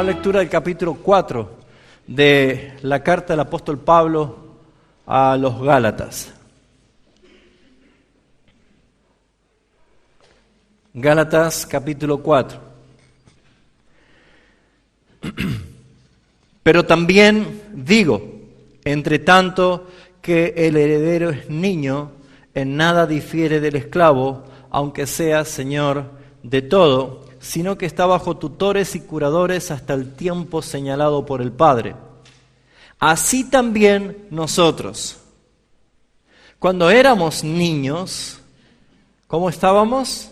Tomar lectura del capítulo 4 de la carta del apóstol Pablo a los Gálatas. Gálatas capítulo 4. Pero también digo, entre tanto que el heredero es niño, en nada difiere del esclavo, aunque sea señor de todo, sino que está bajo tutores y curadores hasta el tiempo señalado por el Padre. Así también nosotros, cuando éramos niños, ¿cómo estábamos?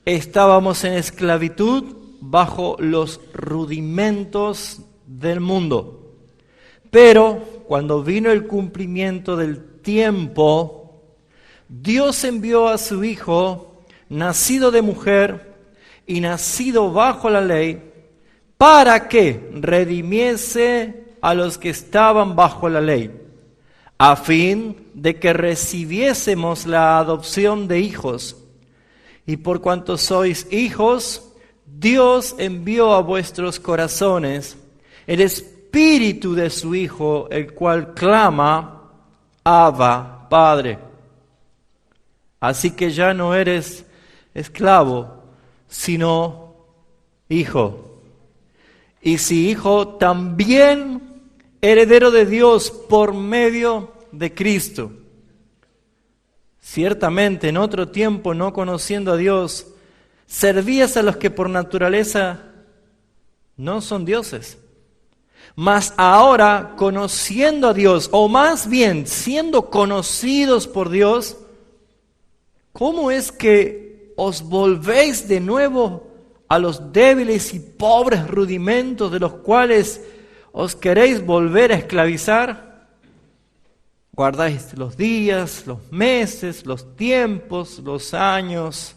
Estábamos en esclavitud bajo los rudimentos del mundo. Pero cuando vino el cumplimiento del tiempo, Dios envió a su Hijo, nacido de mujer y nacido bajo la ley, para que redimiese a los que estaban bajo la ley, a fin de que recibiésemos la adopción de hijos. Y por cuanto sois hijos, Dios envió a vuestros corazones el Espíritu de su Hijo, el cual clama, Abba, Padre. Así que ya no eres esclavo, sino hijo. Y si hijo, también heredero de Dios por medio de Cristo. Ciertamente en otro tiempo, no conociendo a Dios, servías a los que por naturaleza no son dioses. Mas ahora, conociendo a Dios, o más bien siendo conocidos por Dios, ¿cómo es que os volvéis de nuevo a los débiles y pobres rudimentos de los cuales os queréis volver a esclavizar? Guardáis los días, los meses, los tiempos, los años.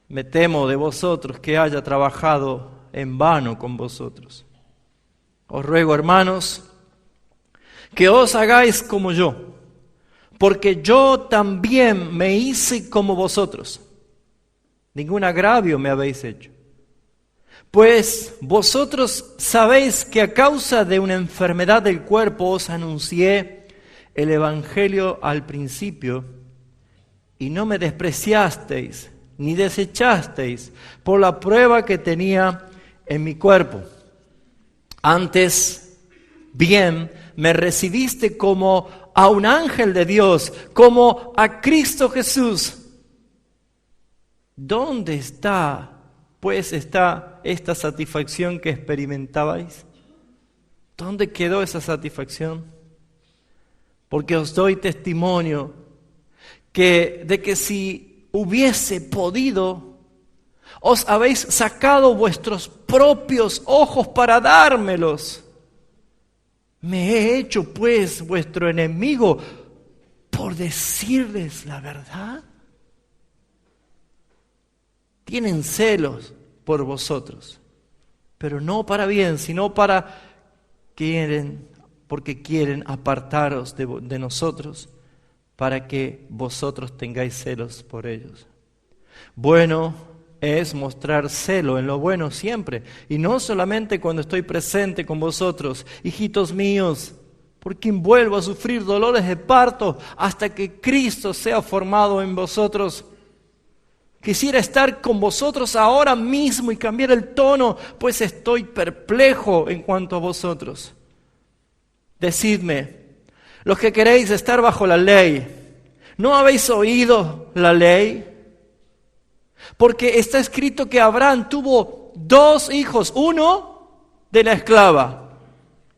Me temo de vosotros que haya trabajado en vano con vosotros. Os ruego, hermanos, que os hagáis como yo, porque yo también me hice como vosotros. Ningún agravio me habéis hecho. Pues vosotros sabéis que a causa de una enfermedad del cuerpo os anuncié el Evangelio al principio, y no me despreciasteis ni desechasteis por la prueba que tenía en mi cuerpo. Antes, bien, me recibiste como a un ángel de Dios, como a Cristo Jesús. ¿Dónde está, pues, esta satisfacción que experimentabais? ¿Dónde quedó esa satisfacción? Porque os doy testimonio de que si hubiese podido, os habéis sacado vuestros propios ojos para dármelos. Me he hecho, pues, vuestro enemigo por decirles la verdad. Tienen celos por vosotros, pero no para bien, sino porque quieren apartaros de nosotros, para que vosotros tengáis celos por ellos. Bueno es mostrar celo en lo bueno siempre, y no solamente cuando estoy presente con vosotros, hijitos míos, por quien vuelvo a sufrir dolores de parto hasta que Cristo sea formado en vosotros. Quisiera estar con vosotros ahora mismo y cambiar el tono, pues estoy perplejo en cuanto a vosotros. Decidme, los que queréis estar bajo la ley, ¿no habéis oído la ley? Porque está escrito que Abraham tuvo 2 hijos, uno de la esclava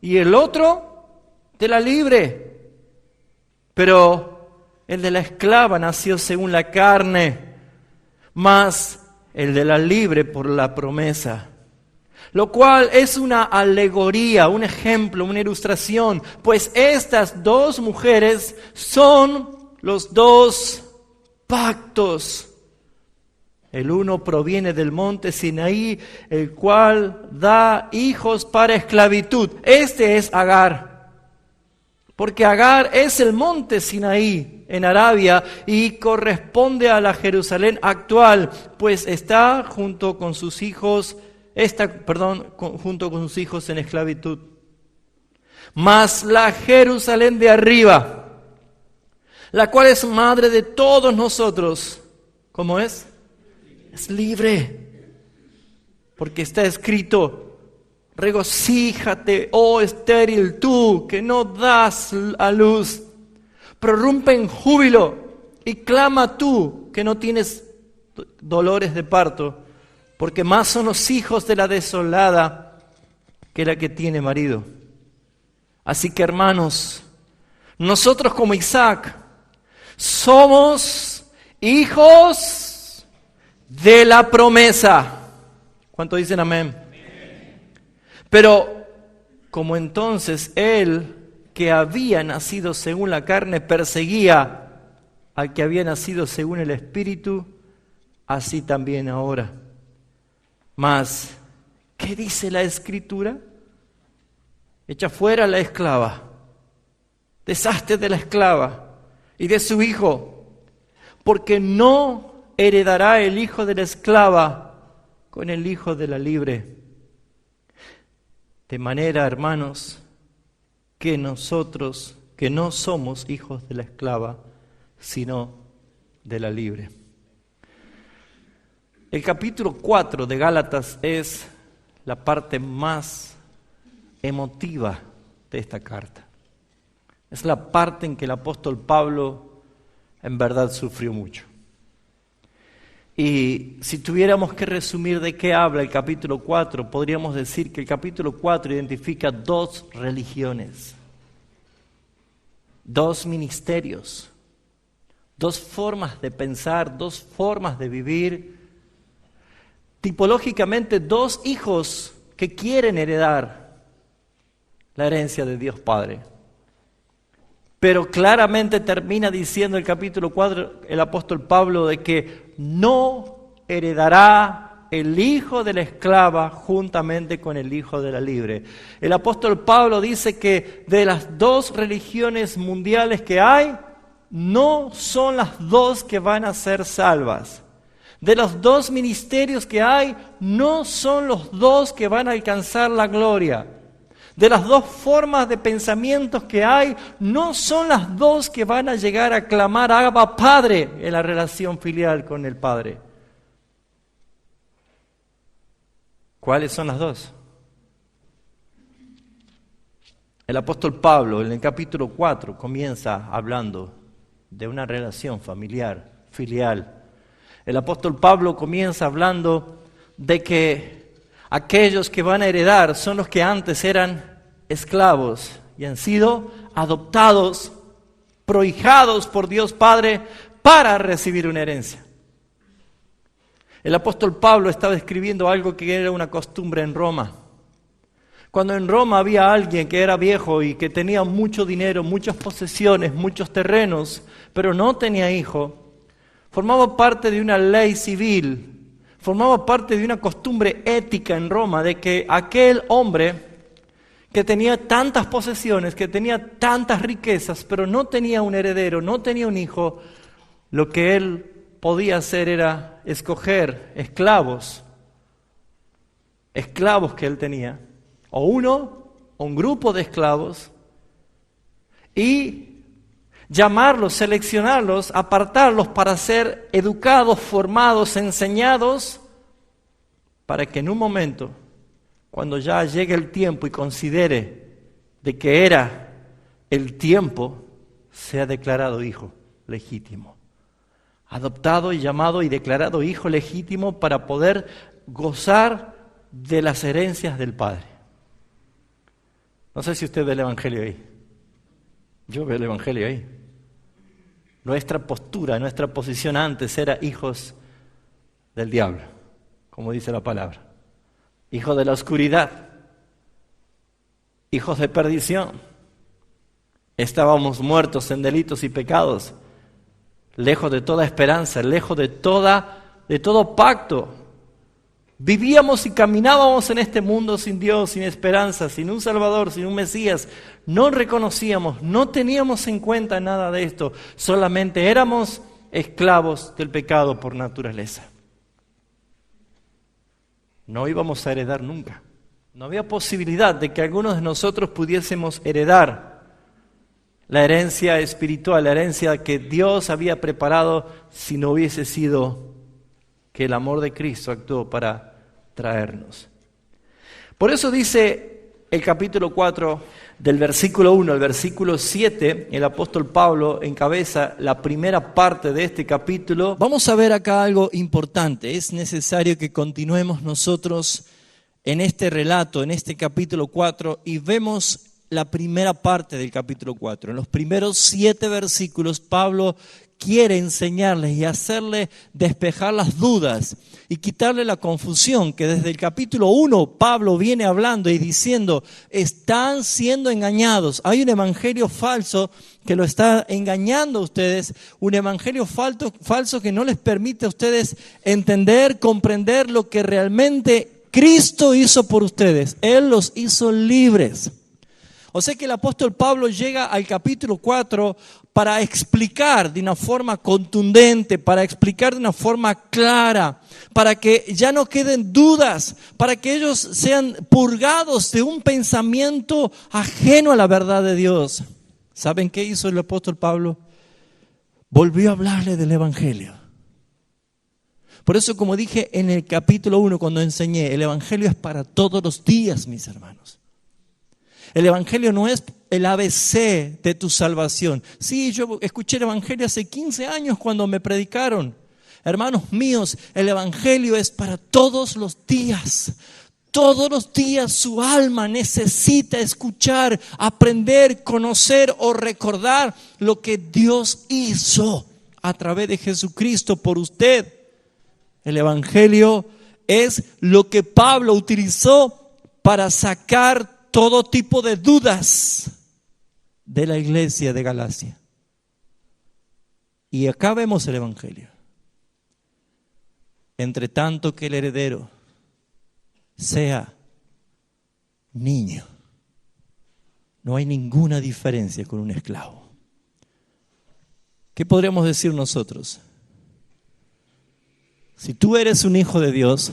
y el otro de la libre. Pero el de la esclava nació según la carne, mas el de la libre por la promesa. Lo cual es una alegoría, un ejemplo, una ilustración, pues estas 2 mujeres son los 2 pactos. El uno proviene del monte Sinaí, el cual da hijos para esclavitud. Este es Agar. Porque Agar es el monte Sinaí en Arabia y corresponde a la Jerusalén actual, pues está junto con sus hijos junto con sus hijos en esclavitud. Mas la Jerusalén de arriba, la cual es madre de todos nosotros, ¿cómo es? Es libre. Porque está escrito: regocíjate, oh estéril tú, que no das a luz. Prorrumpe en júbilo y clama tú, que no tienes dolores de parto, porque más son los hijos de la desolada que la que tiene marido. Así que, hermanos, nosotros como Isaac somos hijos de la promesa. ¿Cuánto dicen amén? Pero como entonces él, que había nacido según la carne, perseguía al que había nacido según el Espíritu, así también ahora. Mas, ¿qué dice la Escritura? Echa fuera a la esclava, deshazte de la esclava y de su hijo, porque no heredará el hijo de la esclava con el hijo de la libre. De manera, hermanos, que nosotros, que no somos hijos de la esclava, sino de la libre. El capítulo 4 de Gálatas es la parte más emotiva de esta carta. Es la parte en que el apóstol Pablo en verdad sufrió mucho. Y si tuviéramos que resumir de qué habla el capítulo 4, podríamos decir que el capítulo 4 identifica dos religiones, dos ministerios, dos formas de pensar, dos formas de vivir, tipológicamente dos hijos que quieren heredar la herencia de Dios Padre. Pero claramente termina diciendo el capítulo 4, el apóstol Pablo, de que no heredará el hijo de la esclava juntamente con el hijo de la libre. El apóstol Pablo dice que de las dos religiones mundiales que hay, no son las dos que van a ser salvas. De los dos ministerios que hay, no son los dos que van a alcanzar la gloria. De las dos formas de pensamientos que hay, no son las dos que van a llegar a clamar a Abba Padre en la relación filial con el Padre. ¿Cuáles son las dos? El apóstol Pablo en el capítulo 4 comienza hablando de una relación familiar, filial. El apóstol Pablo comienza hablando de que aquellos que van a heredar son los que antes eran esclavos y han sido adoptados, prohijados por Dios Padre para recibir una herencia. El apóstol Pablo estaba escribiendo algo que era una costumbre en Roma. Cuando en Roma había alguien que era viejo y que tenía mucho dinero, muchas posesiones, muchos terrenos, pero no tenía hijo, formaba parte de una ley civil. Formaba parte de una costumbre ética en Roma de que aquel hombre que tenía tantas posesiones, que tenía tantas riquezas, pero no tenía un heredero, no tenía un hijo, lo que él podía hacer era escoger esclavos que él tenía, o un grupo de esclavos, y llamarlos, seleccionarlos, apartarlos para ser educados, formados, enseñados, para que en un momento, cuando ya llegue el tiempo y considere de que era el tiempo, sea declarado hijo legítimo. Adoptado y llamado y declarado hijo legítimo para poder gozar de las herencias del Padre. No sé si usted ve el Evangelio ahí. Yo veo el Evangelio ahí. Nuestra postura, nuestra posición antes era hijos del diablo, como dice la palabra. Hijos de la oscuridad, hijos de perdición. Estábamos muertos en delitos y pecados, lejos de toda esperanza, lejos de todo pacto. Vivíamos y caminábamos en este mundo sin Dios, sin esperanza, sin un Salvador, sin un Mesías. No reconocíamos, no teníamos en cuenta nada de esto. Solamente éramos esclavos del pecado por naturaleza. no íbamos a heredar nunca. No había posibilidad de que algunos de nosotros pudiésemos heredar la herencia espiritual, la herencia que Dios había preparado si no hubiese sido que el amor de Cristo actuó para traernos. Por eso dice el capítulo 4, del versículo 1 al versículo 7, el apóstol Pablo encabeza la primera parte de este capítulo. Vamos a ver acá algo importante. Es necesario que continuemos nosotros en este relato, en este capítulo 4, y vemos la primera parte del capítulo 4. En los primeros 7 versículos, Pablo quiere enseñarles y hacerle despejar las dudas y quitarle la confusión que desde el capítulo 1 Pablo viene hablando y diciendo, están siendo engañados. Hay un evangelio falso que lo está engañando a ustedes, un evangelio falso que no les permite a ustedes entender, comprender lo que realmente Cristo hizo por ustedes. Él los hizo libres. O sea que el apóstol Pablo llega al capítulo 4 para explicar de una forma contundente, para explicar de una forma clara, para que ya no queden dudas, para que ellos sean purgados de un pensamiento ajeno a la verdad de Dios. ¿Saben qué hizo el apóstol Pablo? Volvió a hablarle del evangelio. Por eso, como dije en el capítulo 1 cuando enseñé, el evangelio es para todos los días, mis hermanos. El evangelio no es el ABC de tu salvación. Sí, yo escuché el evangelio hace 15 años cuando me predicaron. Hermanos míos, el evangelio es para todos los días. Todos los días su alma necesita escuchar, aprender, conocer o recordar lo que Dios hizo a través de Jesucristo por usted. El evangelio es lo que Pablo utilizó para sacar todo tipo de dudas de la iglesia de Galacia. Y acá vemos el evangelio. Entre tanto que el heredero sea niño, no hay ninguna diferencia con un esclavo. ¿Qué podríamos decir nosotros? Si tú eres un hijo de Dios,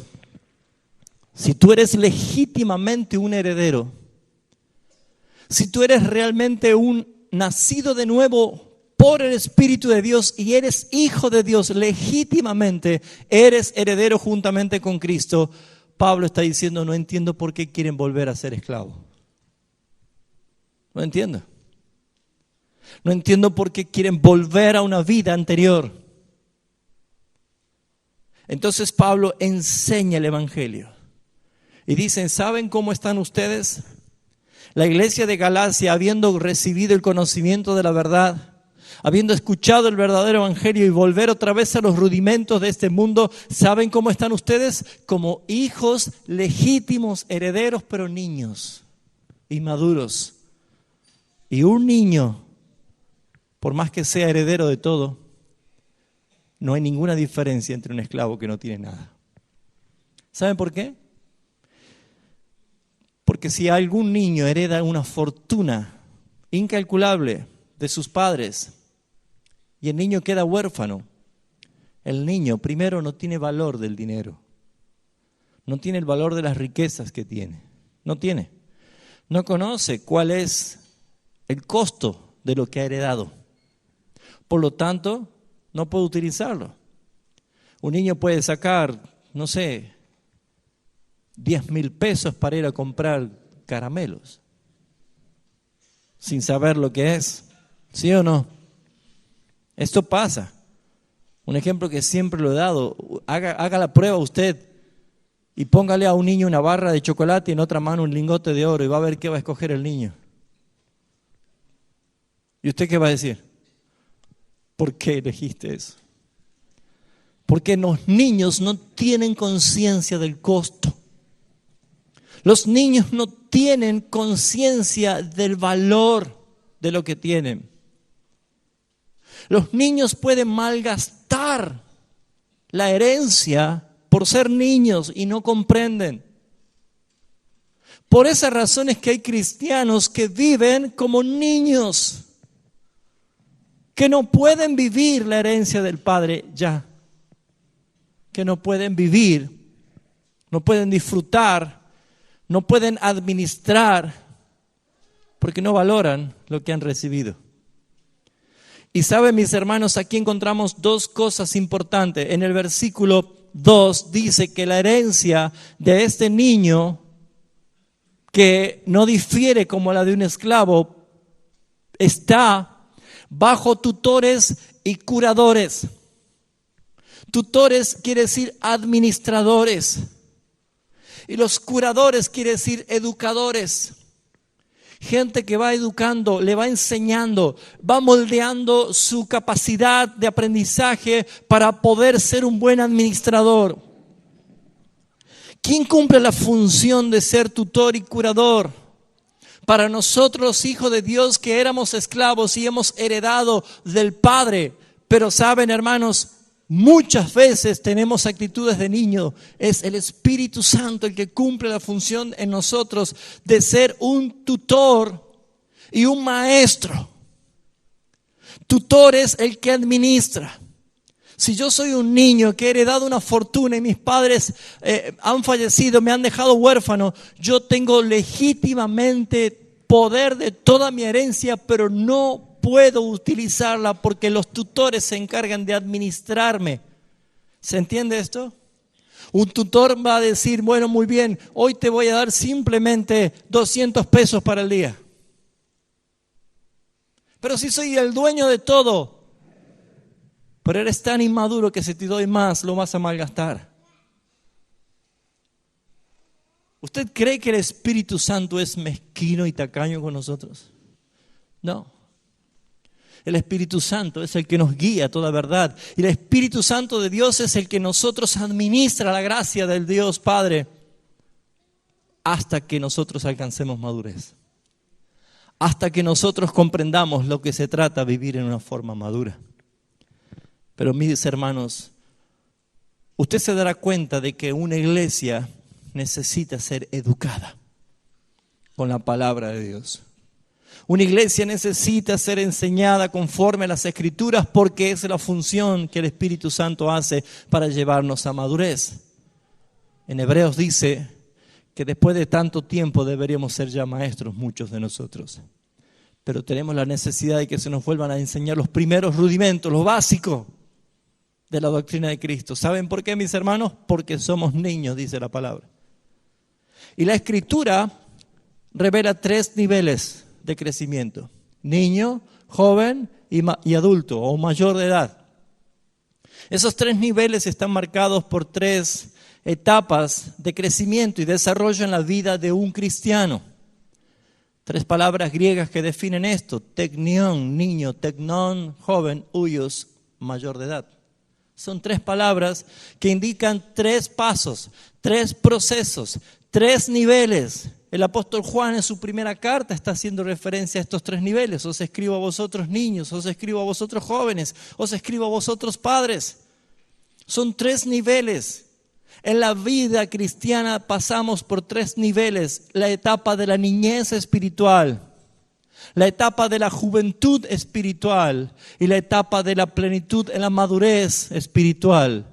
si tú eres legítimamente un heredero, si tú eres realmente un nacido de nuevo por el Espíritu de Dios y eres hijo de Dios legítimamente, eres heredero juntamente con Cristo, Pablo está diciendo, no entiendo por qué quieren volver a ser esclavos. No entiendo. No entiendo por qué quieren volver a una vida anterior. Entonces Pablo enseña el evangelio. Y dicen, ¿saben cómo están ustedes? La iglesia de Galacia, habiendo recibido el conocimiento de la verdad, habiendo escuchado el verdadero evangelio y volver otra vez a los rudimentos de este mundo, ¿saben cómo están ustedes? Como hijos legítimos, herederos, pero niños, inmaduros. Y un niño, por más que sea heredero de todo, no hay ninguna diferencia entre un esclavo que no tiene nada. ¿Saben por qué? Porque si algún niño hereda una fortuna incalculable de sus padres y el niño queda huérfano, el niño primero no tiene valor del dinero, no tiene el valor de las riquezas que tiene, no conoce cuál es el costo de lo que ha heredado, por lo tanto no puede utilizarlo. Un niño puede sacar, 10,000 pesos para ir a comprar caramelos, sin saber lo que es, ¿sí o no? Esto pasa. Un ejemplo que siempre lo he dado, haga la prueba usted y póngale a un niño una barra de chocolate y en otra mano un lingote de oro y va a ver qué va a escoger el niño. ¿Y usted qué va a decir? ¿Por qué elegiste eso? Porque los niños no tienen conciencia del costo. Los niños no tienen conciencia del valor de lo que tienen. Los niños pueden malgastar la herencia por ser niños y no comprenden. Por esa razón es que hay cristianos que viven como niños, que no pueden vivir la herencia del Padre ya, que no pueden vivir no pueden disfrutar, no pueden administrar, porque no valoran lo que han recibido. Y saben, mis hermanos, aquí encontramos dos cosas importantes. En el versículo 2 dice que la herencia de este niño, que no difiere como la de un esclavo, está bajo tutores y curadores. Tutores quiere decir administradores. Y los curadores quiere decir educadores. Gente que va educando, le va enseñando, va moldeando su capacidad de aprendizaje para poder ser un buen administrador. ¿Quién cumple la función de ser tutor y curador? Para nosotros, los hijos de Dios, que éramos esclavos y hemos heredado del Padre. Pero saben, hermanos, muchas veces tenemos actitudes de niño. Es el Espíritu Santo el que cumple la función en nosotros de ser un tutor y un maestro. Tutor es el que administra. Si yo soy un niño que he heredado una fortuna y mis padres han fallecido, me han dejado huérfano, yo tengo legítimamente poder de toda mi herencia, pero no puedo utilizarla porque los tutores se encargan de administrarme. ¿Se entiende esto? Un tutor va a decir, bueno, muy bien, hoy te voy a dar simplemente 200 pesos para el día. Pero si soy el dueño de todo, pero eres tan inmaduro que si te doy más, lo vas a malgastar. ¿Usted cree que el Espíritu Santo es mezquino y tacaño con nosotros? No. El Espíritu Santo es el que nos guía a toda verdad. Y el Espíritu Santo de Dios es el que nosotros administra la gracia del Dios Padre hasta que nosotros alcancemos madurez. Hasta que nosotros comprendamos lo que se trata de vivir en una forma madura. Pero mis hermanos, usted se dará cuenta de que una iglesia necesita ser educada con la palabra de Dios. Una iglesia necesita ser enseñada conforme a las Escrituras porque es la función que el Espíritu Santo hace para llevarnos a madurez. En Hebreos dice que después de tanto tiempo deberíamos ser ya maestros muchos de nosotros. Pero tenemos la necesidad de que se nos vuelvan a enseñar los primeros rudimentos, lo básico de la doctrina de Cristo. ¿Saben por qué, mis hermanos? Porque somos niños, dice la palabra. Y la Escritura revela 3 niveles de crecimiento: niño, joven y adulto o mayor de edad. Esos 3 niveles están marcados por 3 etapas de crecimiento y desarrollo en la vida de un cristiano. 3 palabras griegas que definen esto: teknion, niño; teknon, joven; huios, mayor de edad. Son 3 palabras que indican 3 pasos, 3 procesos, 3 niveles. El apóstol Juan en su primera carta está haciendo referencia a estos 3 niveles. Os escribo a vosotros niños, os escribo a vosotros jóvenes, os escribo a vosotros padres. Son 3 niveles. En la vida cristiana pasamos por 3 niveles: la etapa de la niñez espiritual, la etapa de la juventud espiritual y la etapa de la plenitud en la madurez espiritual.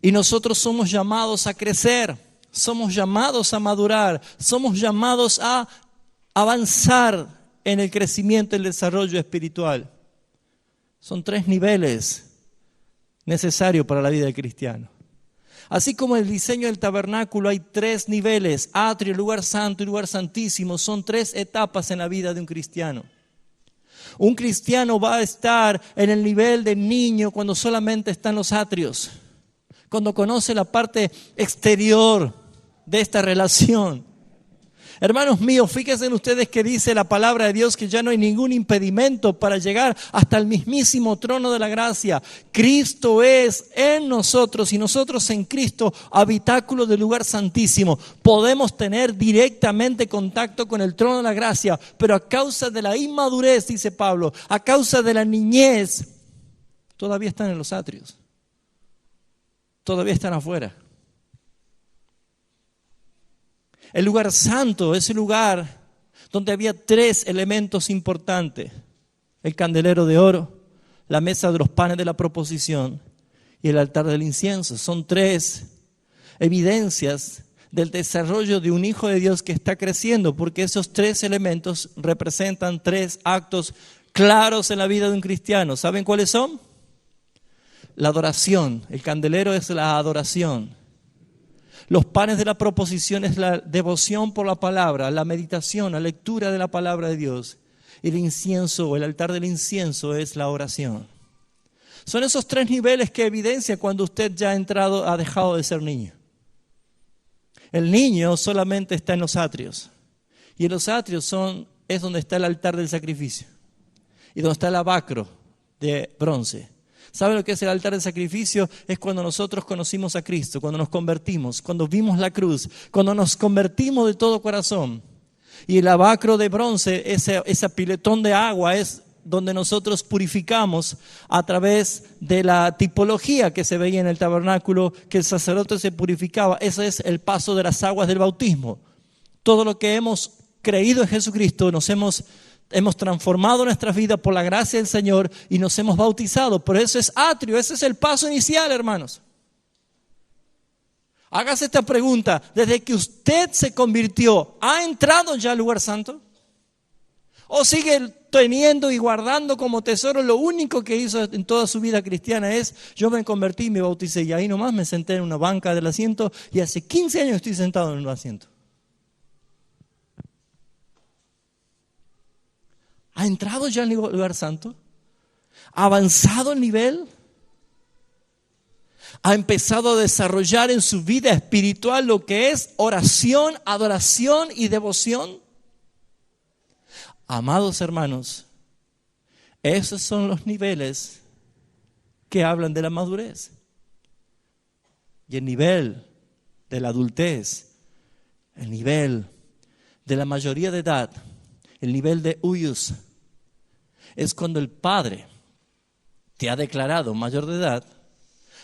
Y nosotros somos llamados a crecer, somos llamados a madurar, somos llamados a avanzar en el crecimiento y el desarrollo espiritual. Son 3 niveles necesarios para la vida del cristiano. Así como en el diseño del tabernáculo hay 3 niveles: atrio, lugar santo y lugar santísimo. Son 3 etapas en la vida de un cristiano. Un cristiano va a estar en el nivel de niño cuando solamente está en los atrios, cuando conoce la parte exterior de esta relación. Hermanos míos, fíjense ustedes que dice la palabra de Dios que ya no hay ningún impedimento para llegar hasta el mismísimo trono de la gracia. Cristo es en nosotros y nosotros en Cristo, habitáculo del lugar santísimo. Podemos tener directamente contacto con el trono de la gracia, pero a causa de la inmadurez, dice Pablo, a causa de la niñez, todavía están en los atrios, todavía están afuera. El lugar santo es el lugar donde había 3 elementos importantes: el candelero de oro, la mesa de los panes de la proposición y el altar del incienso. Son 3 evidencias del desarrollo de un hijo de Dios que está creciendo, porque esos 3 elementos representan 3 actos claros en la vida de un cristiano. ¿Saben cuáles son? La adoración. El candelero es la adoración. Los panes de la proposición es la devoción por la palabra, la meditación, la lectura de la palabra de Dios. El incienso o el altar del incienso es la oración. Son esos 3 niveles que evidencia cuando usted ya ha dejado de ser niño. El niño solamente está en los atrios. Y en los atrios es donde está el altar del sacrificio. Y donde está el abacro de bronce. ¿Sabe lo que es el altar del sacrificio? Es cuando nosotros conocimos a Cristo, cuando nos convertimos, cuando vimos la cruz, cuando nos convertimos de todo corazón. Y el abacro de bronce, ese piletón de agua, es donde nosotros purificamos a través de la tipología que se veía en el tabernáculo, que el sacerdote se purificaba. Ese es el paso de las aguas del bautismo. Todo lo que hemos creído en Jesucristo, hemos transformado nuestras vidas por la gracia del Señor y nos hemos bautizado. Por eso es atrio, ese es el paso inicial, hermanos. Hágase esta pregunta: desde que usted se convirtió, ¿ha entrado ya al lugar santo? ¿O sigue teniendo y guardando como tesoro lo único que hizo en toda su vida cristiana es: yo me convertí y me bauticé y ahí nomás me senté en una banca del asiento y hace 15 años estoy sentado en un asiento? ¿Ha entrado ya al lugar santo? ¿Ha avanzado el nivel? ¿Ha empezado a desarrollar en su vida espiritual lo que es oración, adoración y devoción? Amados hermanos, esos son los niveles que hablan de la madurez. Y el nivel de la adultez, el nivel de la mayoría de edad, el nivel de huios, es cuando el Padre te ha declarado mayor de edad.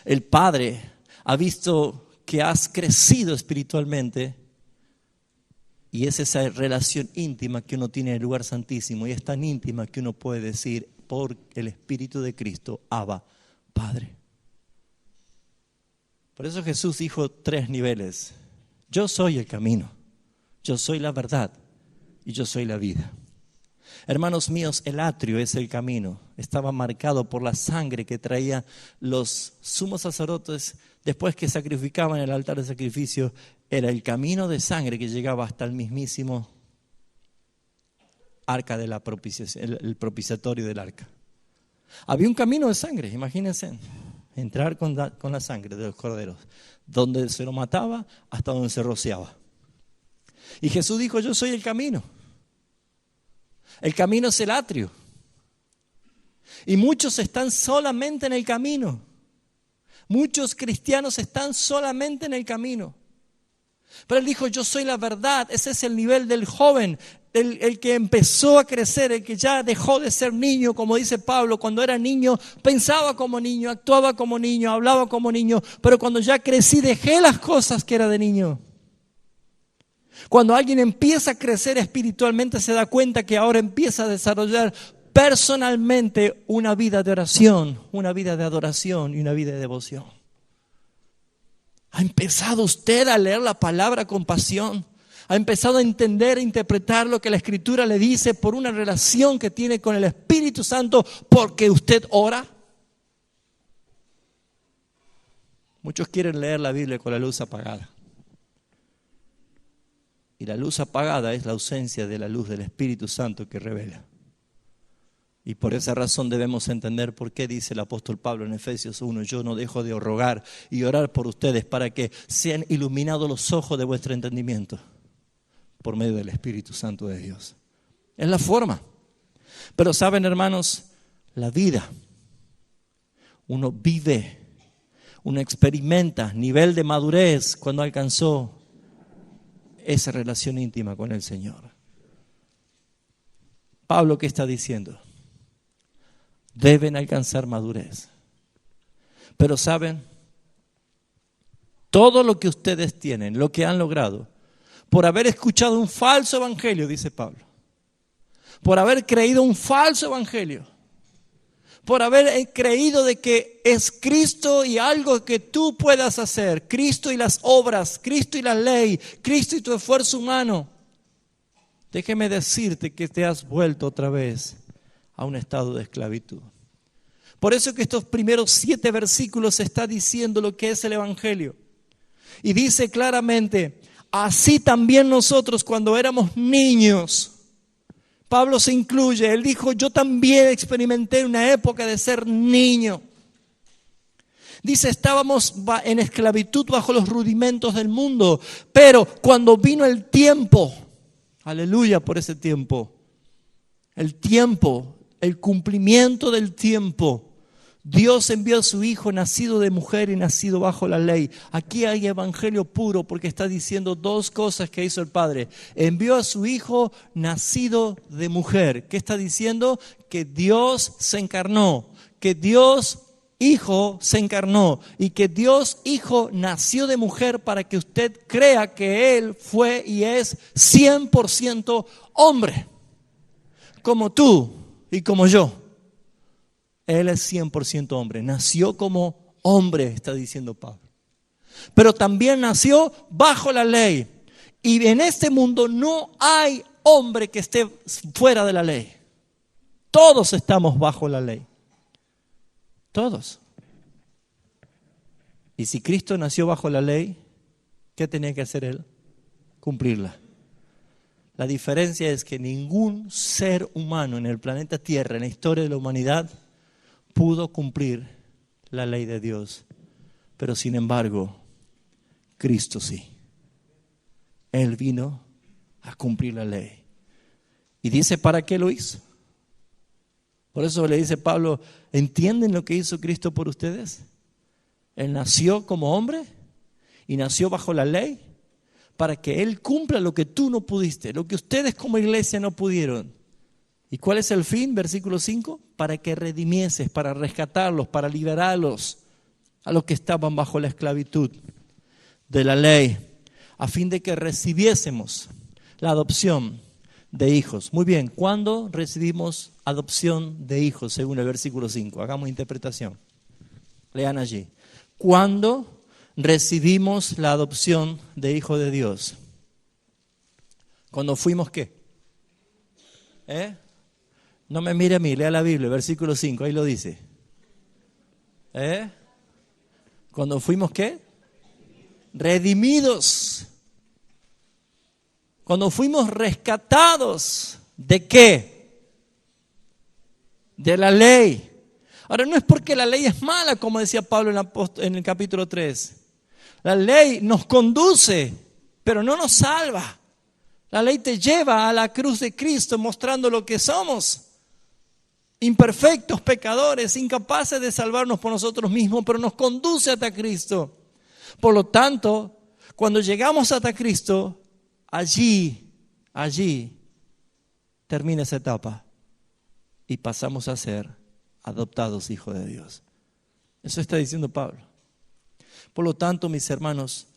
El Padre ha visto que has crecido espiritualmente y es esa relación íntima que uno tiene en el lugar santísimo, y es tan íntima que uno puede decir por el Espíritu de Cristo: Abba, Padre. Por eso Jesús dijo 3 niveles: yo soy el camino, yo soy la verdad y yo soy la vida. Hermanos míos, el atrio es el camino. Estaba marcado por la sangre que traían los sumos sacerdotes después que sacrificaban en el altar de sacrificio. Era el camino de sangre que llegaba hasta el mismísimo arca de la propiciación, el propiciatorio del arca. Había un camino de sangre, imagínense, entrar con la sangre de los corderos, donde se lo mataba hasta donde se rociaba. Y Jesús dijo: yo soy el camino. El camino es el atrio. Y muchos están solamente en el camino. Muchos cristianos están solamente en el camino. Pero él dijo: yo soy la verdad. Ese es el nivel del joven, el que empezó a crecer, el que ya dejó de ser niño, como dice Pablo. Cuando era niño pensaba como niño, actuaba como niño, hablaba como niño. Pero cuando ya crecí dejé las cosas que era de niño. Cuando alguien empieza a crecer espiritualmente, se da cuenta que ahora empieza a desarrollar personalmente una vida de oración, una vida de adoración y una vida de devoción. ¿Ha empezado usted a leer la palabra con pasión? ¿Ha empezado a entender e interpretar lo que la Escritura le dice por una relación que tiene con el Espíritu Santo porque usted ora? Muchos quieren leer la Biblia con la luz apagada. Y la luz apagada es la ausencia de la luz del Espíritu Santo que revela. Y por esa razón debemos entender por qué dice el apóstol Pablo en Efesios 1: yo no dejo de rogar y orar por ustedes para que sean iluminados los ojos de vuestro entendimiento por medio del Espíritu Santo de Dios. Es la forma. Pero saben, hermanos, la vida, uno vive, uno experimenta nivel de madurez cuando alcanzó esa relación íntima con el Señor. Pablo, ¿qué está diciendo? Deben alcanzar madurez. Pero saben, todo lo que ustedes tienen, lo que han logrado, por haber escuchado un falso evangelio, dice Pablo, por haber creído un falso evangelio, por haber creído de que es Cristo y algo que tú puedas hacer. Cristo y las obras, Cristo y la ley, Cristo y tu esfuerzo humano. Déjeme decirte que te has vuelto otra vez a un estado de esclavitud. Por eso que estos primeros 7 versículos está diciendo lo que es el Evangelio. Y dice claramente, así también nosotros cuando éramos niños. Pablo se incluye, él dijo, yo también experimenté una época de ser niño. Dice, estábamos en esclavitud bajo los rudimentos del mundo, pero cuando vino el tiempo, aleluya por ese tiempo, el cumplimiento del tiempo, Dios envió a su Hijo nacido de mujer y nacido bajo la ley. Aquí hay evangelio puro porque está diciendo 2 cosas que hizo el Padre. Envió a su Hijo nacido de mujer. ¿Qué está diciendo? Que Dios se encarnó, que Dios Hijo se encarnó y que Dios Hijo nació de mujer para que usted crea que Él fue y es 100% hombre, como tú y como yo. Él es 100% hombre, nació como hombre, está diciendo Pablo. Pero también nació bajo la ley. Y en este mundo no hay hombre que esté fuera de la ley. Todos estamos bajo la ley. Todos. Y si Cristo nació bajo la ley, ¿qué tenía que hacer Él? Cumplirla. La diferencia es que ningún ser humano en el planeta Tierra, en la historia de la humanidad, pudo cumplir la ley de Dios, pero sin embargo, Cristo sí. Él vino a cumplir la ley. Y dice, ¿para qué lo hizo? Por eso le dice Pablo, ¿entienden lo que hizo Cristo por ustedes? Él nació como hombre y nació bajo la ley para que Él cumpla lo que tú no pudiste, lo que ustedes como iglesia no pudieron. ¿Y cuál es el fin? Versículo 5, para que redimieses, para rescatarlos, para liberarlos a los que estaban bajo la esclavitud de la ley, a fin de que recibiésemos la adopción de hijos. Muy bien, ¿cuándo recibimos adopción de hijos? Según el versículo 5, hagamos interpretación. Lean allí. ¿Cuándo recibimos la adopción de hijo de Dios? ¿Cuándo fuimos qué? No me mire a mí, lea la Biblia, versículo 5, ahí lo dice. ¿Cuándo fuimos qué? Redimidos. Cuando fuimos rescatados, ¿de qué? De la ley. Ahora, no es porque la ley es mala, como decía Pablo en el capítulo 3. La ley nos conduce, pero no nos salva. La ley te lleva a la cruz de Cristo mostrando lo que somos. Imperfectos, pecadores, incapaces de salvarnos por nosotros mismos, pero nos conduce hasta Cristo. Por lo tanto, cuando llegamos hasta Cristo, allí termina esa etapa y pasamos a ser adoptados hijos de Dios. Eso está diciendo Pablo. Por lo tanto, mis hermanos,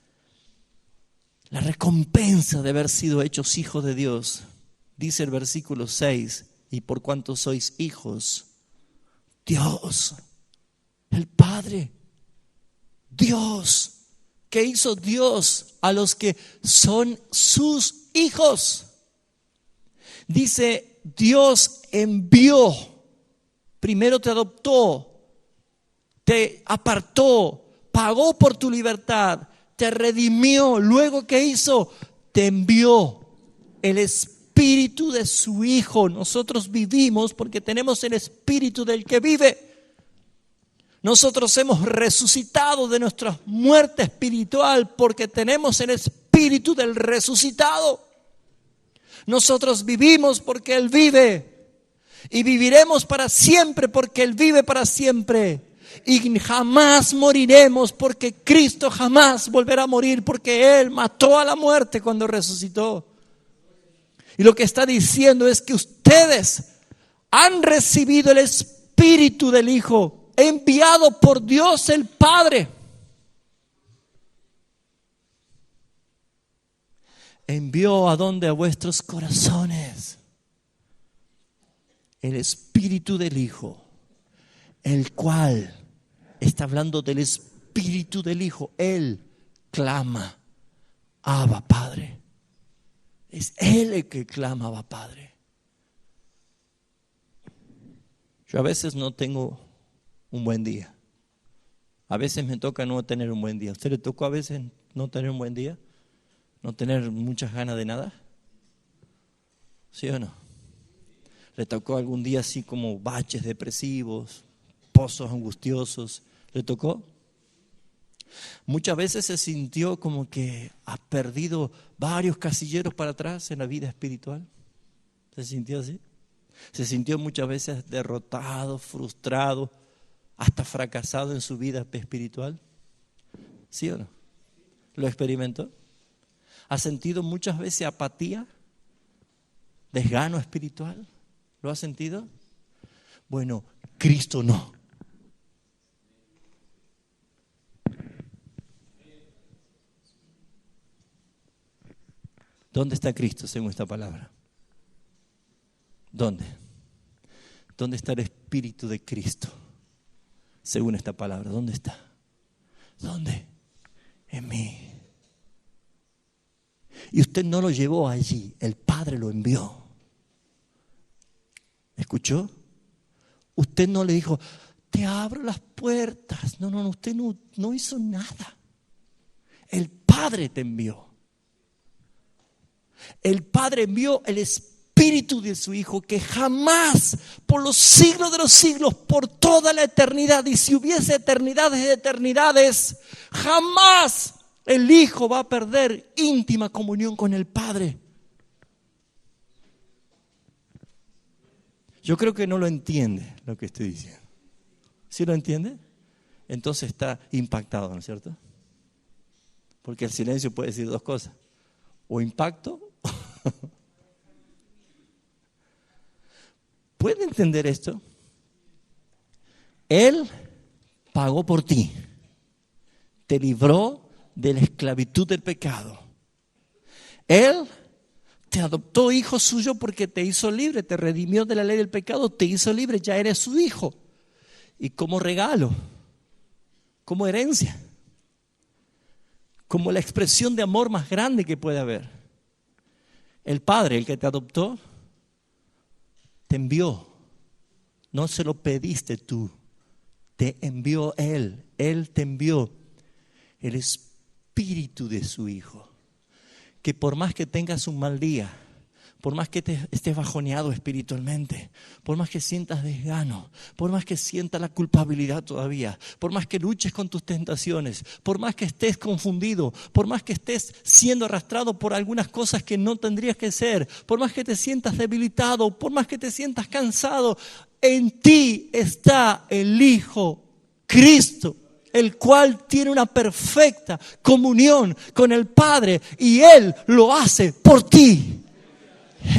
la recompensa de haber sido hechos hijos de Dios, dice el versículo 6, y por cuanto sois hijos, Dios, el Padre, Dios, ¿qué hizo Dios a los que son sus hijos? Dice, Dios envió, primero te adoptó, te apartó, pagó por tu libertad, te redimió, luego ¿qué hizo? Te envió el Espíritu de su Hijo. Nosotros vivimos porque tenemos el Espíritu del que vive. Nosotros hemos resucitado de nuestra muerte espiritual porque tenemos el Espíritu del resucitado. Nosotros vivimos porque Él vive y viviremos para siempre porque Él vive para siempre. Y jamás moriremos porque Cristo jamás volverá a morir porque Él mató a la muerte cuando resucitó. Y lo que está diciendo es que ustedes han recibido el Espíritu del Hijo enviado por Dios el Padre. Envió a donde a vuestros corazones el Espíritu del Hijo, el cual está hablando del Espíritu del Hijo. Él clama, Abba, Padre. Es Él el que clama, Abba, Padre. Yo a veces no tengo un buen día. A veces me toca no tener un buen día. ¿A usted le tocó a veces no tener un buen día? ¿No tener muchas ganas de nada? ¿Sí o no? ¿Le tocó algún día así como baches depresivos, pozos angustiosos? ¿Le tocó? Muchas veces se sintió como que ha perdido varios casilleros para atrás en la vida espiritual. ¿Se sintió así? Se sintió muchas veces derrotado, frustrado, hasta fracasado en su vida espiritual. ¿Sí o no? ¿Lo experimentó? ¿Ha sentido muchas veces apatía? ¿Desgano espiritual? ¿Lo ha sentido? Bueno, Cristo no. ¿Dónde está Cristo según esta palabra? ¿Dónde? ¿Dónde está el Espíritu de Cristo según esta palabra? ¿Dónde está? ¿Dónde? En mí. Y usted no lo llevó allí, el Padre lo envió. ¿Escuchó? Usted no le dijo, te abro las puertas. No, usted no hizo nada. El Padre te envió. El Padre envió el Espíritu de su Hijo que jamás, por los siglos de los siglos, por toda la eternidad, y si hubiese eternidades de eternidades, jamás el Hijo va a perder íntima comunión con el Padre. Yo creo que no lo entiende lo que estoy diciendo. ¿Sí lo entiende? Entonces está impactado, ¿no es cierto? Porque el silencio puede decir dos cosas. O impacto. ¿Puede entender esto? Él pagó por ti. Te libró de la esclavitud del pecado. Él te adoptó hijo suyo porque te hizo libre, te redimió de la ley del pecado, te hizo libre, ya eres su hijo. Y como regalo, como herencia, como la expresión de amor más grande que puede haber, el Padre, el que te adoptó, te envió. No se lo pediste tú, te envió Él. Él te envió el Espíritu de su Hijo. Que por más que tengas un mal día, por más que estés bajoneado espiritualmente, por más que sientas desgano, por más que sientas la culpabilidad todavía, por más que luches con tus tentaciones, por más que estés confundido, por más que estés siendo arrastrado por algunas cosas que no tendrías que ser, por más que te sientas debilitado, por más que te sientas cansado, en ti está el Hijo Cristo, el cual tiene una perfecta comunión con el Padre, y Él lo hace por ti.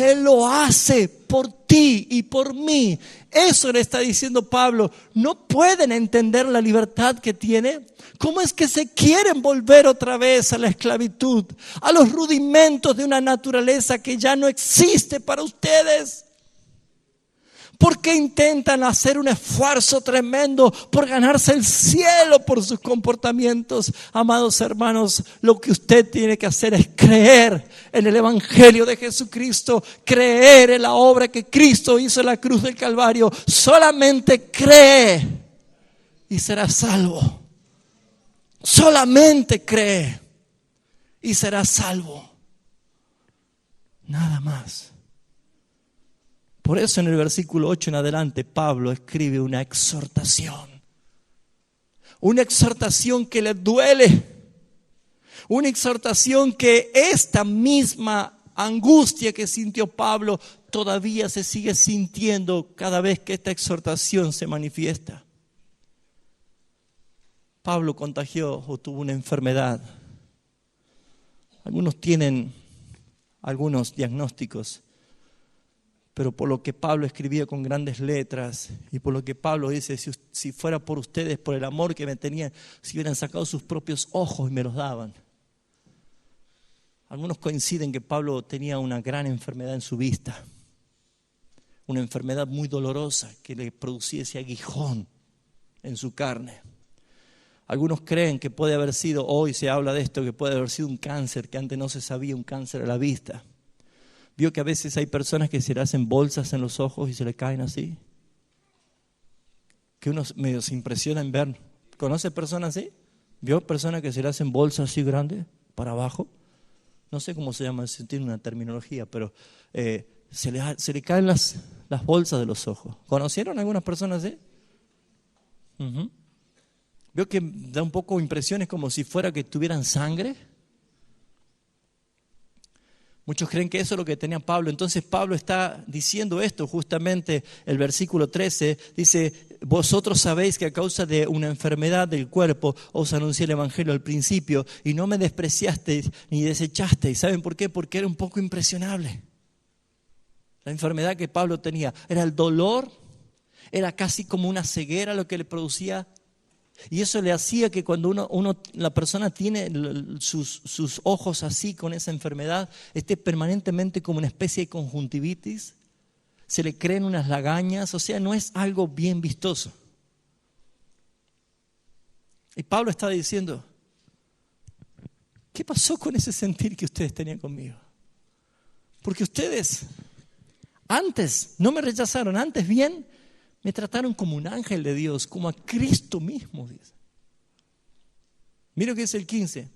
Él lo hace por ti y por mí. Eso le está diciendo Pablo. ¿No pueden entender la libertad que tiene? ¿Cómo es que se quieren volver otra vez a la esclavitud, a los rudimentos de una naturaleza que ya no existe para ustedes? ¿Por qué intentan hacer un esfuerzo tremendo por ganarse el cielo por sus comportamientos? Amados hermanos, lo que usted tiene que hacer es creer en el Evangelio de Jesucristo, creer en la obra que Cristo hizo en la cruz del Calvario. Solamente cree y serás salvo. Solamente cree y serás salvo. Nada más. Por eso en el versículo 8 en adelante Pablo escribe una exhortación que le duele, una exhortación que esta misma angustia que sintió Pablo todavía se sigue sintiendo cada vez que esta exhortación se manifiesta. Pablo contagió o tuvo una enfermedad. Algunos tienen algunos diagnósticos, pero por lo que Pablo escribía con grandes letras y por lo que Pablo dice, si fuera por ustedes, por el amor que me tenían, si hubieran sacado sus propios ojos y me los daban. Algunos coinciden que Pablo tenía una gran enfermedad en su vista, una enfermedad muy dolorosa que le producía ese aguijón en su carne. Algunos creen que puede haber sido, hoy se habla de esto, que puede haber sido un cáncer, que antes no se sabía, un cáncer a la vista. ¿Vio que a veces hay personas que se le hacen bolsas en los ojos y se le caen así? Que uno medio se impresiona en ver. ¿Conoce personas así? ¿Vio personas que se le hacen bolsas así grandes para abajo? No sé cómo se llama, tiene una terminología, pero se le caen las bolsas de los ojos. ¿Conocieron algunas personas así? Uh-huh. ¿Vio que da un poco impresiones como si fuera que tuvieran sangre? Muchos creen que eso es lo que tenía Pablo. Entonces Pablo está diciendo esto justamente, el versículo 13, dice, vosotros sabéis que a causa de una enfermedad del cuerpo os anuncié el evangelio al principio y no me despreciasteis ni desechasteis. ¿Saben por qué? Porque era un poco impresionable. La enfermedad que Pablo tenía era el dolor, era casi como una ceguera lo que le producía. Y eso le hacía que cuando la persona tiene sus ojos así con esa enfermedad, esté permanentemente como una especie de conjuntivitis, se le creen unas lagañas, o sea, no es algo bien vistoso. Y Pablo está diciendo, ¿qué pasó con ese sentir que ustedes tenían conmigo? Porque ustedes antes no me rechazaron, antes bien me trataron como un ángel de Dios, como a Cristo mismo, dice. Mira lo que es el 15.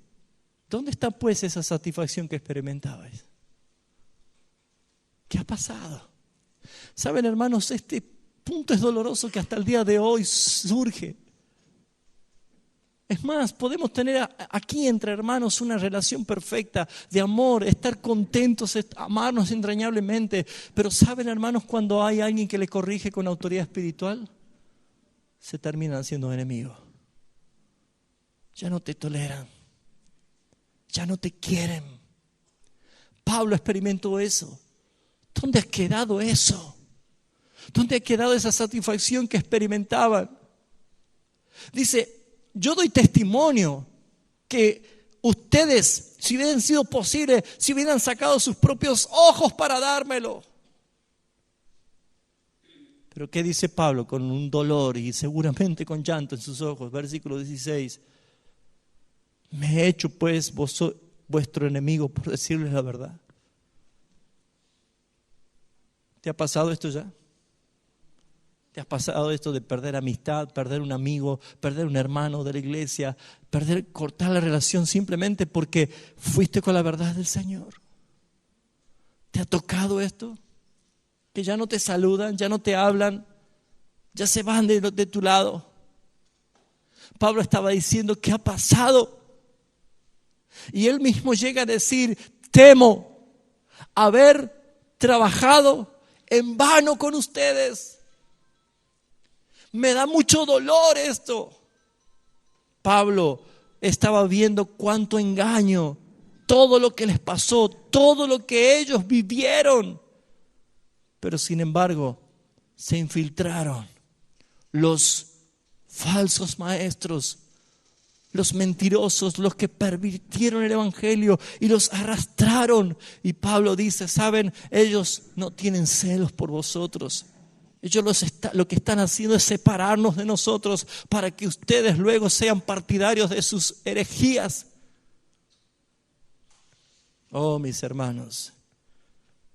¿Dónde está pues esa satisfacción que experimentabais? ¿Qué ha pasado? Saben, hermanos, este punto es doloroso que hasta el día de hoy surge. Es más, podemos tener aquí entre hermanos una relación perfecta de amor, estar contentos, amarnos entrañablemente. Pero ¿saben, hermanos, cuando hay alguien que le corrige con autoridad espiritual? Se terminan siendo enemigos. Ya no te toleran. Ya no te quieren. Pablo experimentó eso. ¿Dónde ha quedado eso? ¿Dónde ha quedado esa satisfacción que experimentaban? Dice, yo doy testimonio que ustedes, si hubieran sido posible, si hubieran sacado sus propios ojos para dármelo. Pero ¿qué dice Pablo? Con un dolor y seguramente con llanto en sus ojos. Versículo 16. Me he hecho pues vuestro enemigo por decirles la verdad. ¿Te ha pasado esto ya? ¿Te has pasado esto de perder amistad, perder un amigo, perder un hermano de la iglesia, cortar la relación simplemente porque fuiste con la verdad del Señor? ¿Te ha tocado esto? Que ya no te saludan, ya no te hablan, ya se van de tu lado. Pablo estaba diciendo, ¿qué ha pasado? Y él mismo llega a decir, temo haber trabajado en vano con ustedes. Me da mucho dolor esto. Pablo estaba viendo cuánto engaño, todo lo que les pasó, todo lo que ellos vivieron. Pero sin embargo, se infiltraron los falsos maestros, los mentirosos, los que pervirtieron el evangelio y los arrastraron. Y Pablo dice, ¿saben? Ellos no tienen celos por vosotros. Ellos lo que están haciendo es separarnos de nosotros para que ustedes luego sean partidarios de sus herejías. Oh, mis hermanos,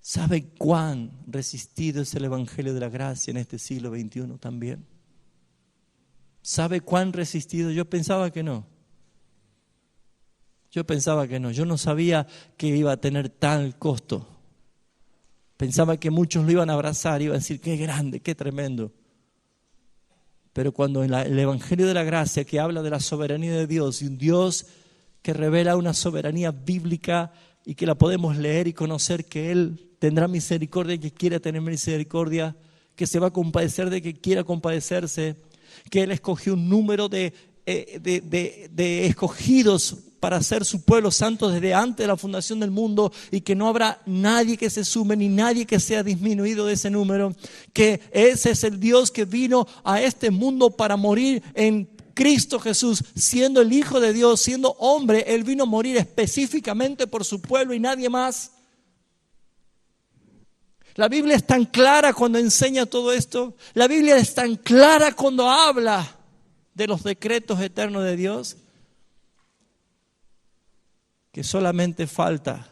¿saben cuán resistido es el evangelio de la gracia en este siglo XXI también? ¿Sabe cuán resistido? Yo pensaba que no. Yo no sabía que iba a tener tal costo. Pensaba que muchos lo iban a abrazar, iban a decir, qué grande, qué tremendo. Pero cuando en el evangelio de la gracia, que habla de la soberanía de Dios, y un Dios que revela una soberanía bíblica y que la podemos leer y conocer, que Él tendrá misericordia, que quiere tener misericordia, que se va a compadecer de que quiera compadecerse, que Él escogió un número de escogidos para ser su pueblo santo desde antes de la fundación del mundo, y que no habrá nadie que se sume ni nadie que sea disminuido de ese número, que ese es el Dios que vino a este mundo para morir en Cristo Jesús, siendo el Hijo de Dios, siendo hombre. Él vino a morir específicamente por su pueblo y nadie más. La Biblia es tan clara cuando enseña todo esto. La Biblia es tan clara cuando habla de los decretos eternos de Dios, que solamente falta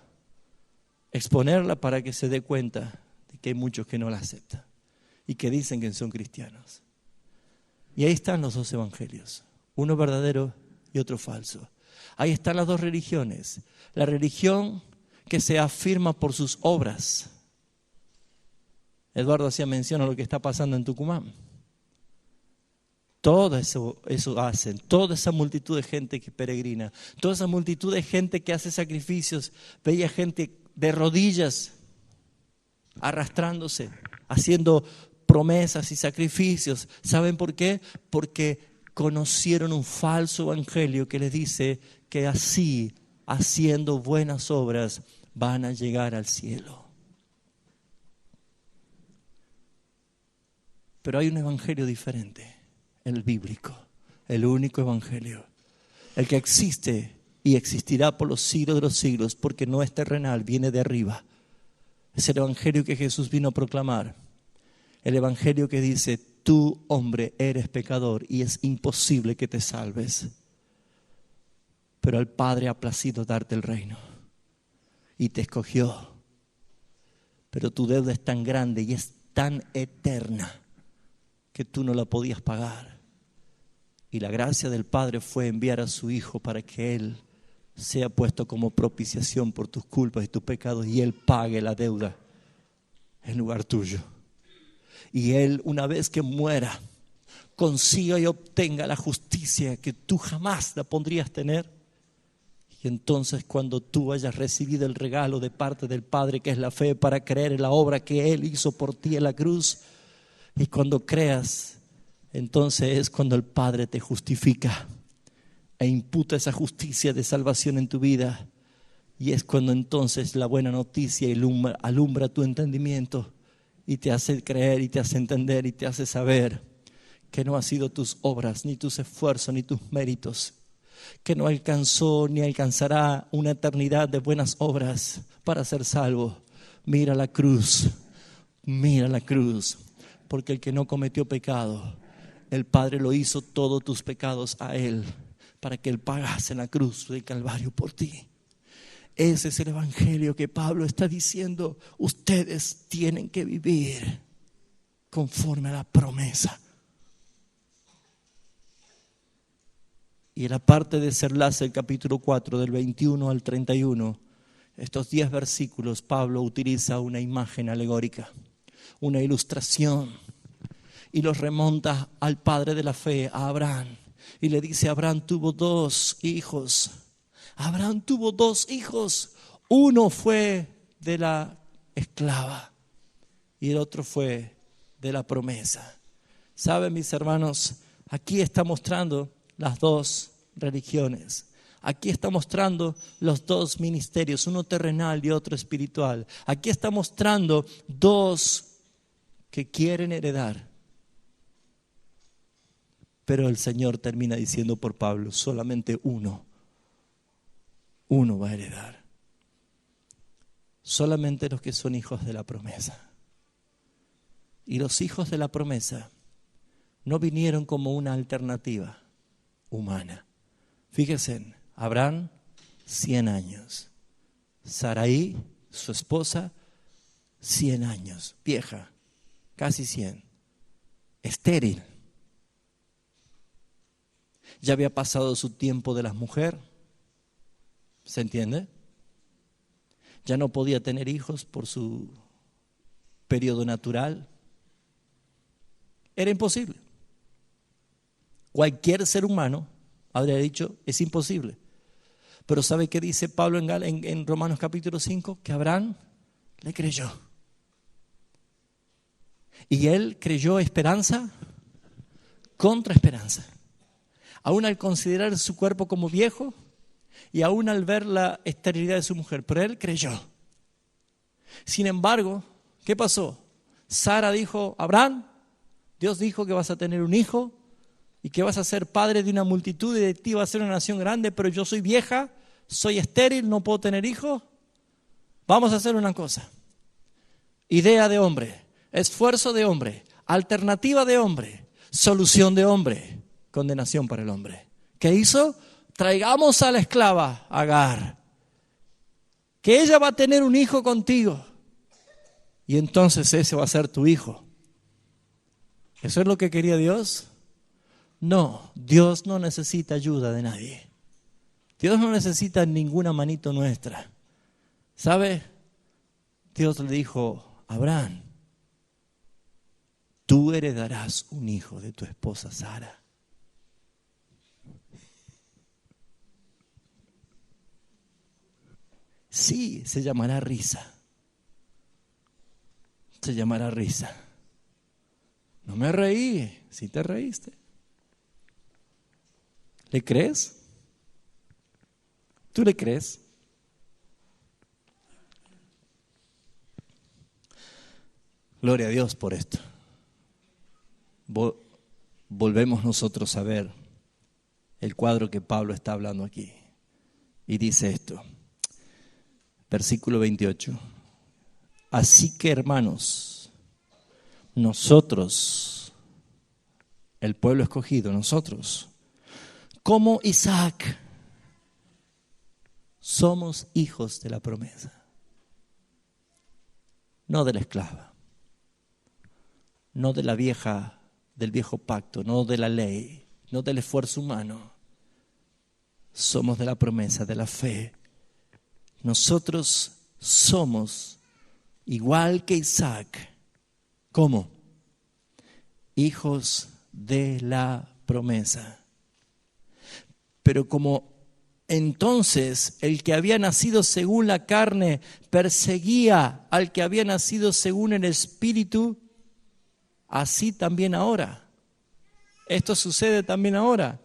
exponerla para que se dé cuenta de que hay muchos que no la aceptan y que dicen que son cristianos. Y ahí están los dos evangelios, uno verdadero y otro falso. Ahí están las dos religiones. La religión que se afirma por sus obras. Eduardo hacía mención a lo que está pasando en Tucumán. Todo eso hacen, toda esa multitud de gente que peregrina, toda esa multitud de gente que hace sacrificios. Veía gente de rodillas, arrastrándose, haciendo promesas y sacrificios. ¿Saben por qué? Porque conocieron un falso evangelio que les dice que así, haciendo buenas obras, van a llegar al cielo. Pero hay un evangelio diferente, el bíblico, el único evangelio, el que existe y existirá por los siglos de los siglos, porque no es terrenal, viene de arriba. Es el evangelio que Jesús vino a proclamar. El evangelio que dice: tú, hombre, eres pecador y es imposible que te salves. Pero al Padre ha placido darte el reino y te escogió. Pero tu deuda es tan grande y es tan eterna que tú no la podías pagar. Y la gracia del Padre fue enviar a su Hijo para que Él sea puesto como propiciación por tus culpas y tus pecados, y Él pague la deuda en lugar tuyo. Y Él, una vez que muera, consiga y obtenga la justicia que tú jamás la podrías tener. Y entonces, cuando tú hayas recibido el regalo de parte del Padre, que es la fe, para creer en la obra que Él hizo por ti en la cruz, y cuando creas, entonces es cuando el Padre te justifica e imputa esa justicia de salvación en tu vida. Y es cuando entonces la buena noticia alumbra tu entendimiento y te hace creer y te hace entender y te hace saber que no ha sido tus obras, ni tus esfuerzos, ni tus méritos, que no alcanzó ni alcanzará una eternidad de buenas obras para ser salvo. Mira la cruz, porque el que no cometió pecado, el Padre lo hizo todos tus pecados a Él, para que Él pagase en la cruz del Calvario por ti. Ese es el evangelio que Pablo está diciendo: ustedes tienen que vivir conforme a la promesa. Y en la parte de desenlace del capítulo 4, del 21 al 31, estos 10 versículos, Pablo utiliza una imagen alegórica, una ilustración, y los remonta al padre de la fe, a Abraham. Y le dice: Abraham tuvo 2 hijos. Abraham tuvo 2 hijos. Uno fue de la esclava y el otro fue de la promesa. ¿Saben, mis hermanos? Aquí está mostrando las 2 religiones. Aquí está mostrando los 2 ministerios, uno terrenal y otro espiritual. Aquí está mostrando 2 que quieren heredar. Pero el Señor termina diciendo por Pablo: solamente uno va a heredar. Solamente los que son hijos de la promesa. Y los hijos de la promesa no vinieron como una alternativa humana. Fíjense, Abraham, 100 años. Sarai, su esposa, 100 años. Vieja, casi 100. Estéril. Ya había pasado su tiempo de la mujer. ¿Se entiende? Ya no podía tener hijos por su periodo natural. Era imposible. Cualquier ser humano habría dicho: es imposible. Pero ¿sabe qué dice Pablo en Romanos capítulo 5? Que Abraham le creyó. Y él creyó esperanza contra esperanza. Aún al considerar su cuerpo como viejo y aún al ver la esterilidad de su mujer. Pero él creyó. Sin embargo, ¿qué pasó? Sara dijo: Abraham, Dios dijo que vas a tener un hijo y que vas a ser padre de una multitud y de ti va a ser una nación grande, pero yo soy vieja, soy estéril, no puedo tener hijos. Vamos a hacer una cosa. Idea de hombre, esfuerzo de hombre, alternativa de hombre, solución de hombre. condenación para el hombre. ¿Qué hizo? Traigamos a la esclava, Agar, que ella va a tener un hijo contigo. Y entonces ese va a ser tu hijo. ¿Eso es lo que quería Dios? No, Dios no necesita ayuda de nadie. Dios no necesita ninguna manito nuestra. ¿Sabe? Dios le dijo a Abraham, tú heredarás un hijo de tu esposa Sara. Sí, se llamará Risa. Se llamará Risa. No me reí, sí te reíste. ¿Le crees? ¿Tú le crees? Gloria a Dios por esto. Volvemos nosotros a ver el cuadro que Pablo está hablando aquí. Y dice esto, versículo 28. Así que, hermanos, nosotros, el pueblo escogido, nosotros, como Isaac, somos hijos de la promesa, no de la esclava, no de del viejo pacto, no de la ley, no del esfuerzo humano. Somos de la promesa, de la fe. Nosotros somos igual que Isaac. ¿Cómo? Hijos de la promesa. Pero como entonces el que había nacido según la carne perseguía al que había nacido según el Espíritu, así también ahora. Esto sucede también ahora.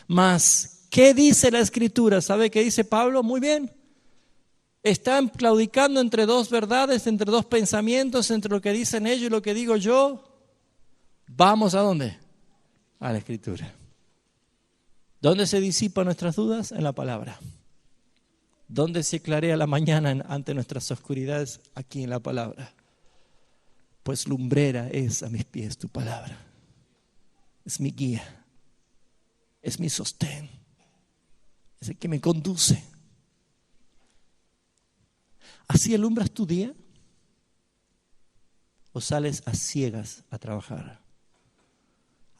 Mas, ¿qué dice la Escritura? ¿Sabe qué dice Pablo? Muy bien. Están claudicando entre dos verdades, entre dos pensamientos, entre lo que dicen ellos y lo que digo yo. ¿Vamos a dónde? A la Escritura. ¿Dónde se disipan nuestras dudas? En la palabra. ¿Dónde se clarea la mañana ante nuestras oscuridades? Aquí en la palabra. Pues lumbrera es a mis pies tu palabra. Es mi guía. Es mi sostén. Es el que me conduce. ¿Así alumbras tu día? ¿O sales a ciegas a trabajar?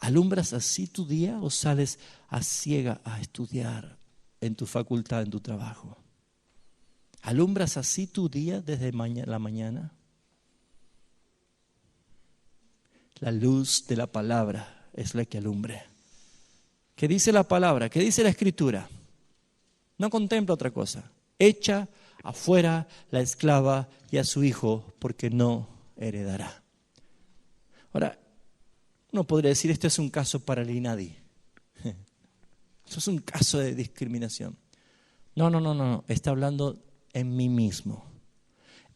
¿Alumbras así tu día o sales a ciega a estudiar en tu facultad, en tu trabajo? ¿Alumbras así tu día desde la mañana? La luz de la palabra es la que alumbre. ¿Qué dice la palabra? ¿Qué dice la Escritura? No contempla otra cosa. Echa afuera la esclava y a su hijo, porque no heredará. Ahora, uno podría decir, este es un caso para el INADI. Esto es un caso de discriminación. No. Está hablando en mí mismo.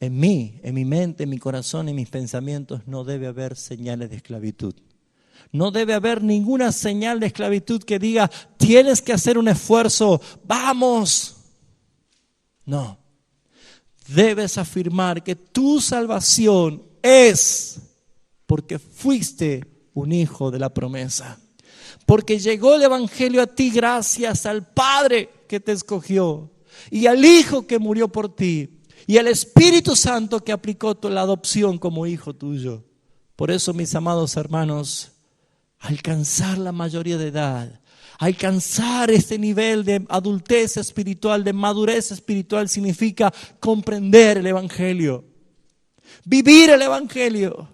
En mí, en mi mente, en mi corazón, en mis pensamientos, no debe haber señales de esclavitud. No debe haber ninguna señal de esclavitud que diga, tienes que hacer un esfuerzo, vamos. No. Debes afirmar que tu salvación es porque fuiste un hijo de la promesa. Porque llegó el Evangelio a ti gracias al Padre que te escogió y al Hijo que murió por ti y al Espíritu Santo que aplicó la adopción como hijo tuyo. Por eso, mis amados hermanos, alcanzar la mayoría de edad, alcanzar este nivel de adultez espiritual, de madurez espiritual, significa comprender el Evangelio, vivir el Evangelio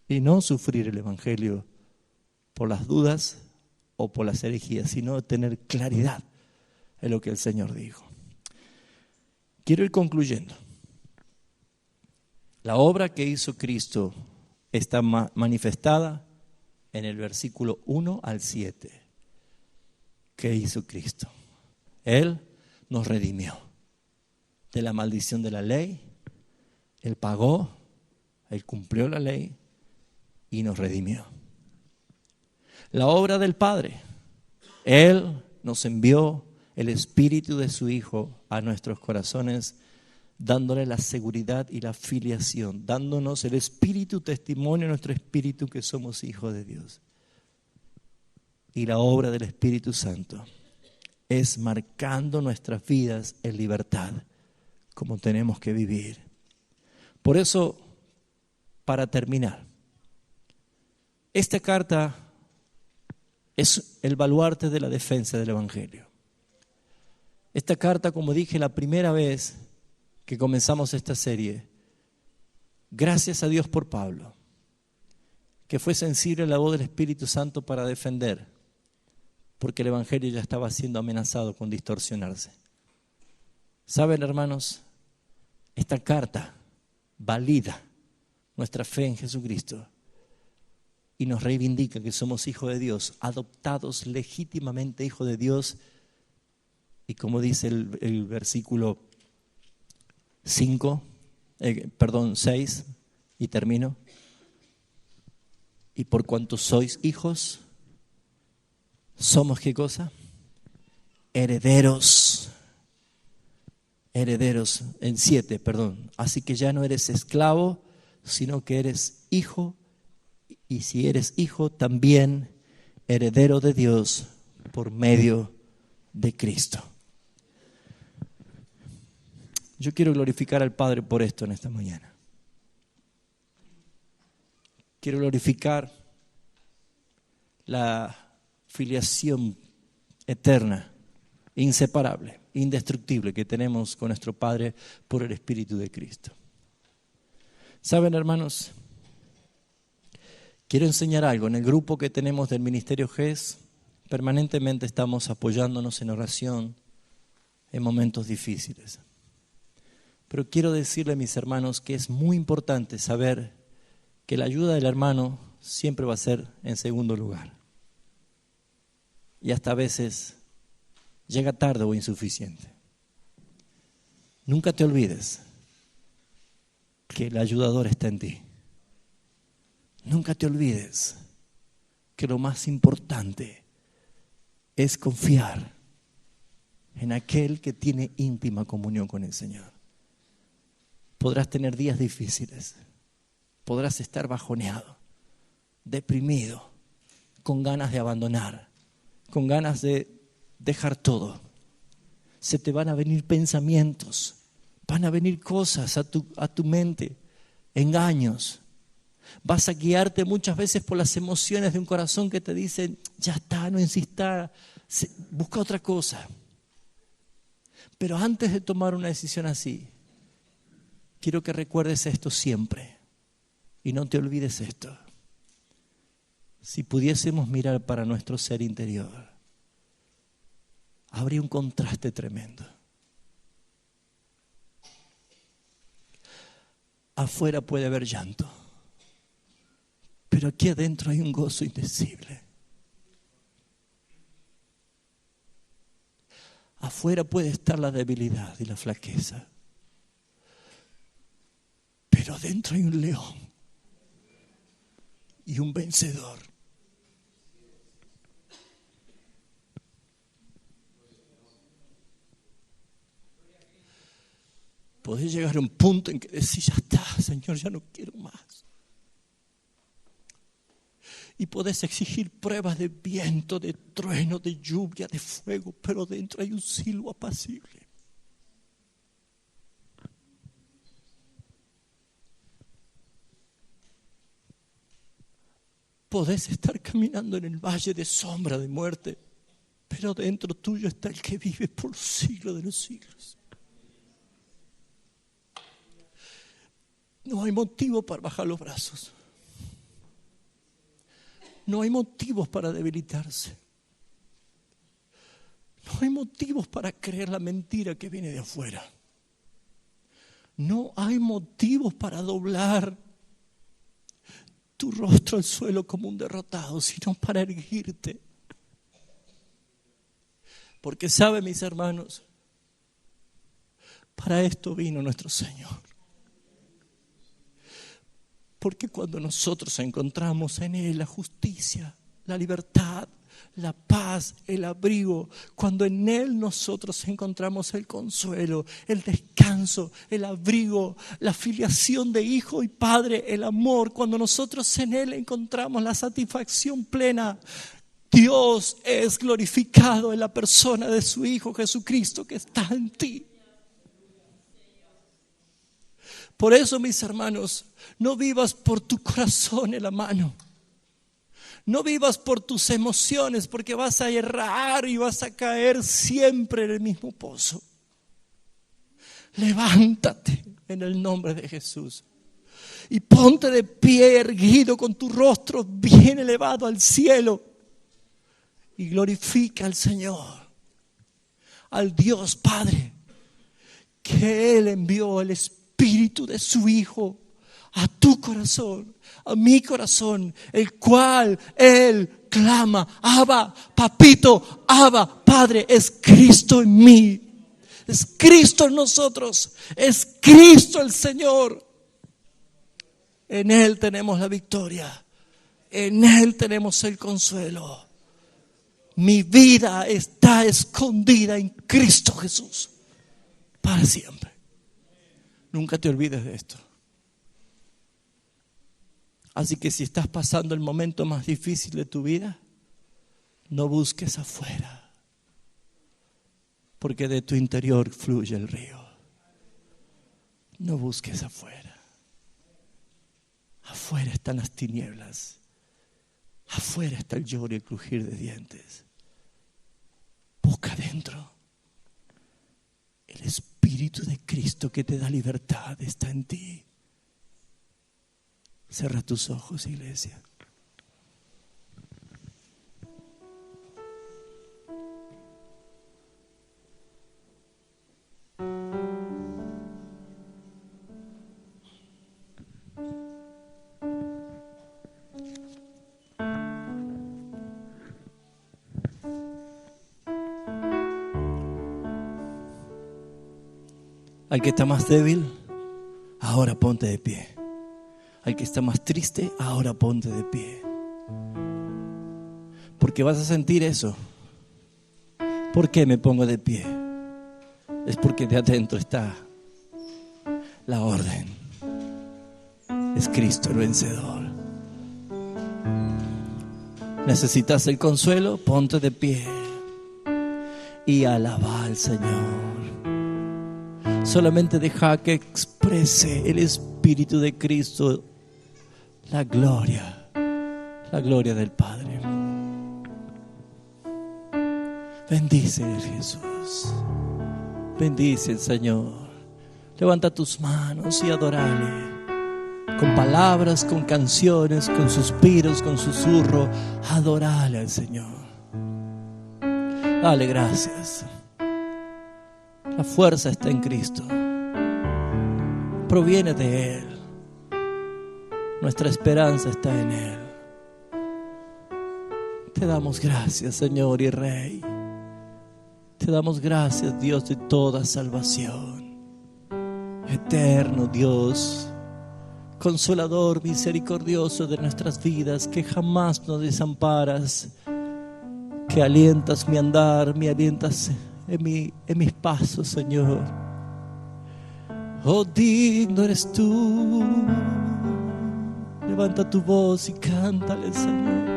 y no sufrir el Evangelio por las dudas o por las herejías, sino tener claridad en lo que el Señor dijo. Quiero ir concluyendo. La obra que hizo Cristo está manifestada en el versículo 1 al 7. ¿Qué hizo Cristo? Él nos redimió de la maldición de la ley. Él pagó, Él cumplió la ley y nos redimió. La obra del Padre. Él nos envió el Espíritu de su Hijo a nuestros corazones, dándole la seguridad y la filiación, dándonos el Espíritu testimonio a nuestro espíritu que somos hijos de Dios. y la obra del Espíritu Santo es marcando nuestras vidas en libertad, como tenemos que vivir. Por eso, para terminar, esta carta es el baluarte de la defensa del Evangelio. Esta carta, como dije la primera vez que comenzamos esta serie, gracias a Dios por Pablo, que fue sensible a la voz del Espíritu Santo para defender, porque el Evangelio ya estaba siendo amenazado con distorsionarse. ¿Saben, hermanos? Esta carta valida nuestra fe en Jesucristo y nos reivindica que somos hijos de Dios, adoptados legítimamente hijos de Dios. Y como dice el versículo 6, y termino. Y por cuanto sois hijos, somos ¿qué cosa? Herederos. Herederos, en 7, perdón. Así que ya no eres esclavo, sino que eres hijo. Y si eres hijo, también heredero de Dios por medio de Cristo. Yo quiero glorificar al Padre por esto en esta mañana. Quiero glorificar la filiación eterna, inseparable, indestructible que tenemos con nuestro Padre por el Espíritu de Cristo. ¿Saben, hermanos? Quiero enseñar algo. En el grupo que tenemos del Ministerio GES, permanentemente estamos apoyándonos en oración en momentos difíciles. Pero quiero decirle a mis hermanos que es muy importante saber que la ayuda del hermano siempre va a ser en segundo lugar. Y hasta a veces llega tarde o insuficiente. Nunca te olvides que el ayudador está en ti. Nunca te olvides que lo más importante es confiar en aquel que tiene íntima comunión con el Señor. Podrás tener días difíciles, podrás estar bajoneado, deprimido, con ganas de abandonar, con ganas de dejar todo. Se te van a venir pensamientos, van a venir cosas a tu mente, engaños. Vas a guiarte muchas veces por las emociones de un corazón que te dicen, ya está, no insistas, busca otra cosa. Pero antes de tomar una decisión así, quiero que recuerdes esto siempre y no te olvides esto. Si pudiésemos mirar para nuestro ser interior, habría un contraste tremendo. Afuera puede haber llanto, pero aquí adentro hay un gozo indecible. Afuera puede estar la debilidad y la flaqueza, pero adentro hay un león y un vencedor. Podés llegar a un punto en que decís, ya está, Señor, ya no quiero más. Y podés exigir pruebas de viento, de trueno, de lluvia, de fuego, pero dentro hay un silbo apacible. Podés estar caminando en el valle de sombra de muerte, pero dentro tuyo está el que vive por los siglos de los siglos. No hay motivo para bajar los brazos. No hay motivos para debilitarse. No hay motivos para creer la mentira que viene de afuera. No hay motivos para doblar tu rostro al suelo como un derrotado, sino para erguirte. Porque sabe, mis hermanos, para esto vino nuestro Señor. Porque cuando nosotros encontramos en Él la justicia, la libertad, la paz, el abrigo, cuando en Él nosotros encontramos el consuelo, el descanso, el abrigo, la filiación de hijo y padre, el amor, cuando nosotros en Él encontramos la satisfacción plena, Dios es glorificado en la persona de su Hijo Jesucristo que está en ti. Por eso, mis hermanos, no vivas por tu corazón en la mano. No vivas por tus emociones, porque vas a errar y vas a caer siempre en el mismo pozo. Levántate en el nombre de Jesús y ponte de pie erguido con tu rostro bien elevado al cielo y glorifica al Señor, al Dios Padre, que Él envió el Espíritu de su Hijo a tu corazón, a mi corazón, el cual Él clama: Abba, papito, Abba, Padre. Es Cristo en mí, es Cristo en nosotros, es Cristo el Señor. En Él tenemos la victoria, en Él tenemos el consuelo. Mi vida está escondida en Cristo Jesús para siempre. Nunca te olvides de esto. Así que si estás pasando el momento más difícil de tu vida, no busques afuera, porque de tu interior fluye el río. No busques afuera. Afuera están las tinieblas. Afuera está el lloro y el crujir de dientes. Busca adentro. El Espíritu de Cristo que te da libertad está en ti. Cierra tus ojos, iglesia. Al que está más débil, ahora ponte de pie. Al que está más triste, ahora ponte de pie. Porque vas a sentir eso. ¿Por qué me pongo de pie? Es porque de adentro está la orden. Es Cristo el vencedor. ¿Necesitas el consuelo? Ponte de pie y alaba al Señor. Solamente deja que exprese el Espíritu de Cristo la gloria del Padre. Bendice a Jesús, bendice al Señor. Levanta tus manos y adórale, con palabras, con canciones, con suspiros, con susurro. Adórale al Señor. Dale gracias. La fuerza está en Cristo, proviene de Él. Nuestra esperanza está en Él. Te damos gracias, Señor y Rey. Te damos gracias, Dios de toda salvación. Eterno Dios, consolador, misericordioso de nuestras vidas, que jamás nos desamparas, que alientas mi andar, me alientas en mis pasos, Señor. Oh, digno eres tú. Levanta tu voz y cántale, Señor.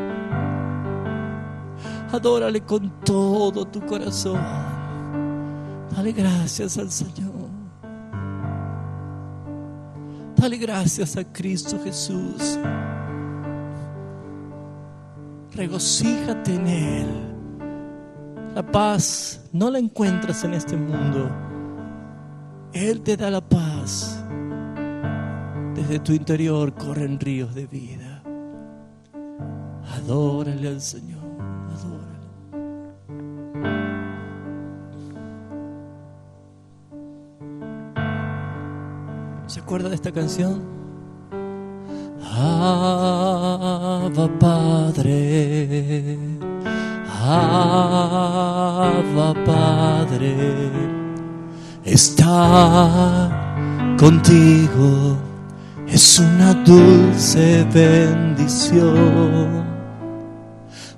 Adórale con todo tu corazón. Dale gracias al Señor. Dale gracias a Cristo Jesús. Regocíjate en Él. La paz no la encuentras en este mundo. Él te da la paz. Desde tu interior corren ríos de vida. Adórale al Señor, adórale. ¿Se acuerda de esta canción? Abba Padre, Abba Padre, estar contigo es una dulce bendición.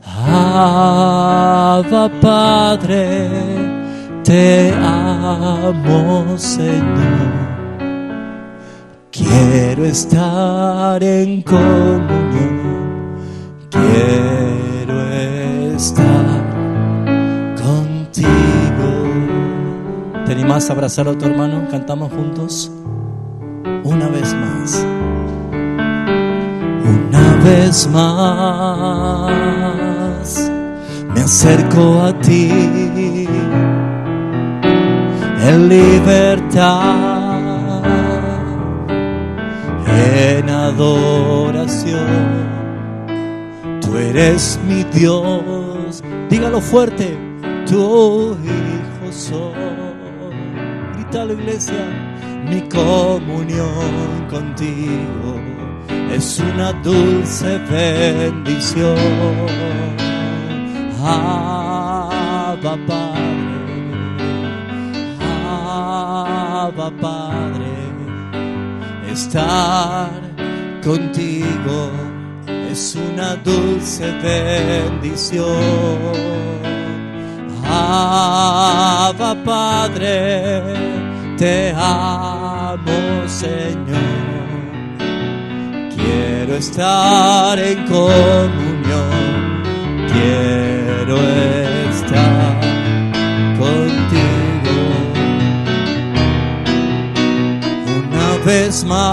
Abba Padre, te amo, Señor. Quiero estar en comunión, quiero estar contigo. ¿Te animás a abrazar a tu hermano? Cantamos juntos. Una vez más. Una vez más me acerco a ti en libertad, en adoración. Tú eres mi Dios, dígalo fuerte, tu hijo soy. Grítalo, iglesia, mi comunión contigo es una dulce bendición. Abba Padre, Abba Padre, estar contigo es una dulce bendición. Abba Padre, te amo, Señor. Quiero estar en comunión, quiero estar contigo. Una vez más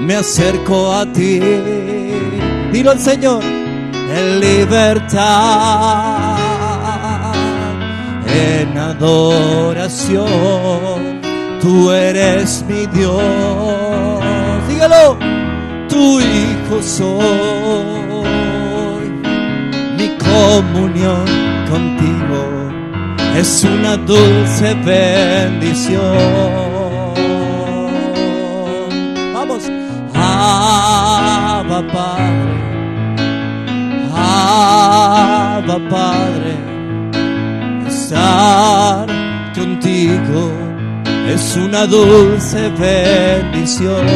me acerco a ti, dilo al Señor, en libertad, en adoración. Tú eres mi Dios, dígalo, tu hijo soy. Mi comunión contigo es una dulce bendición. Vamos. Abba Padre, Abba Padre, estar contigo es una dulce bendición.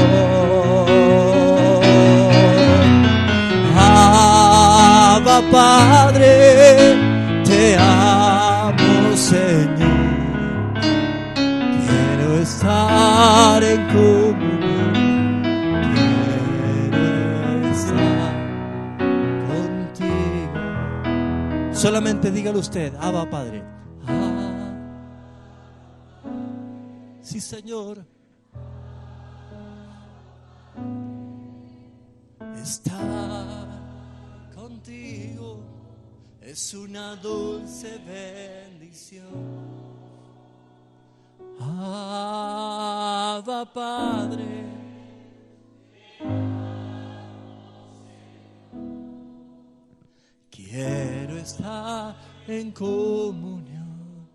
Abba Padre, te amo, Señor. Quiero estar en comunión, quiero estar contigo. Solamente dígalo usted, Abba Padre. Sí, Señor. Estar contigo es una dulce bendición. Abba Padre, quiero estar en comunión,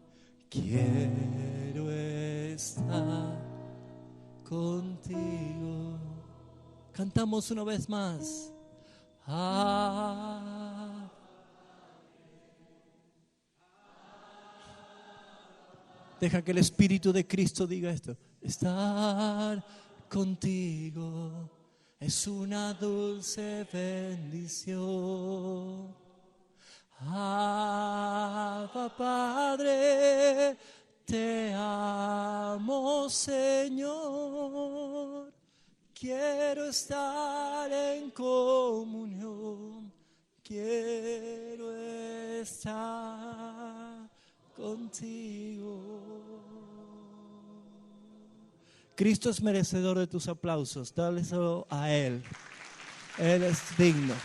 quiero estar contigo. Cantamos una vez más. Deja que el Espíritu de Cristo diga esto. Estar contigo es una dulce bendición. Abba Padre, te amo, Señor. Quiero estar en comunión, quiero estar contigo. Cristo es merecedor de tus aplausos, dáleselo a Él. Él es digno.